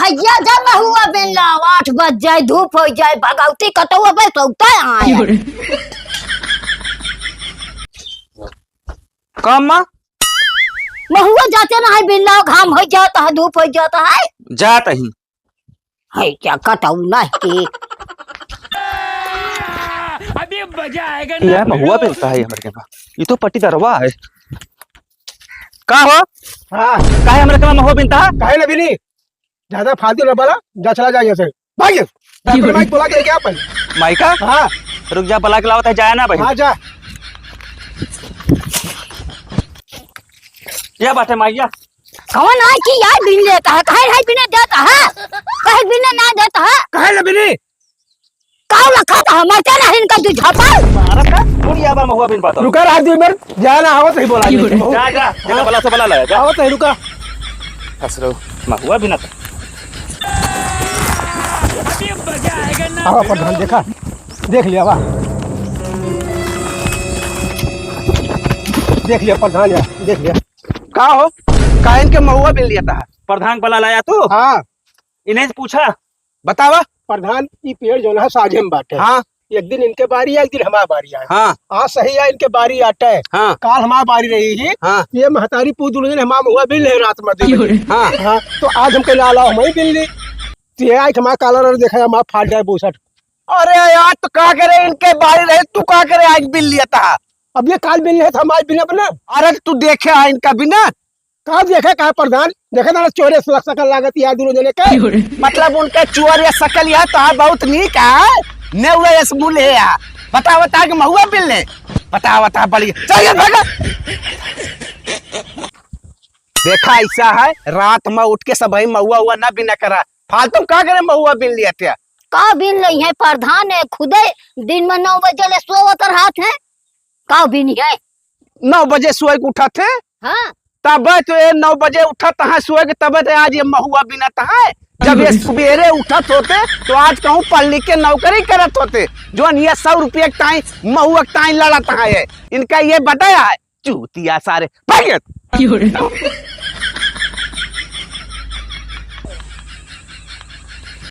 भैया जब हुआ बिल्ला 8 बज जाए धूप हो जाए भगवती कटुआ पे सोता है काम माँ महुआ जाते ना है बिल्ला घाम हो जाता है धूप हो जाता है जात ही है क्या कटऊ नहीं अभी मजा आएगा यार महुआ मिलता है हमारे के पास ये तो पट्टीदारवा है का हो हाँ काहे हमारे के पास महुआ मिलता है काहे ना बिनी ज्यादा फालतू न बोला जा चला जा यहाँ से भाग डॉक्टर माइक बोला के क्या अपन माइका हाँ रुक जा बला के लाओ है जाया ना भाई हाँ जा क्या बात है माइया कौन है कि यार बिन लेता है कहे है बिना देता है कहे बिना ना देता है काहे ना बिनी काऊ रखा था मरता नहीं इनका तू झापा भारत का थोड़ी यार महुआ बिन पाता रुका रात दिन भर जाना आवत ही बोला जा जा जगह बला से बला लाया जा आवत है रुका हंस रहो महुआ बिना अभी मजा आएगा ना आवा प्रधान देखा देख लिया वाह देख लिया प्रधान यार देख लिया का हो कायन के महुआ बिन लिया था प्रधान बला लाया तू हाँ इन्हें से पूछा बतावा प्रधान ये पेड़ जो है साझे में बाटे हाँ एक दिन इनके बारी है एक दिन हमारी बारी है हाँ आज सही है इनके बारी आटे है हाँ काल हमारी बारी रही ही हाँ ये महतारी पूछ दुल्हन हमारा हुआ बिल है रात में 2 बजे। हाँ हाँ तो आज हमके लाला हमारी बिल ली तो ये आज हमारा काला देखा हमारा फाट जाए 62। अरे यार तो का करे इनके बारी रहे तू का करे आज बिल लिया था अब ये काल बिल है तो हम आज बिना बना अरे तू देखे है इनका बिना कहा देखे कहा प्रधान देखे ना चोरे सुरक्षा लागत यार दुल्हन के मतलब उनके चुअर या सकल या तो बहुत नीक है नेउरा यस मूल है या बता बता के महुआ बिल ले बता बता बड़ी चल भागा देखा ऐसा है रात में उठ के सब महुआ हुआ ना बिना करा फालतू का करे महुआ बिल लिया था का बिन नहीं है प्रधान है खुदे दिन में 9 बजे ले सोवत हाथ है का बिन है 9 बजे सोए के उठा थे हाँ तब तो ये 9 बजे उठा तहा सोए के तब तो आज ये महुआ बिना तहा जब ये सवेरे उठत होते तो आज कहूँ पढ़ लिख के नौकरी करत होते जो ये 100 रुपये टाइम महुआ टाइम लड़ा तहा है इनका ये बताया है चूतिया सारे भाग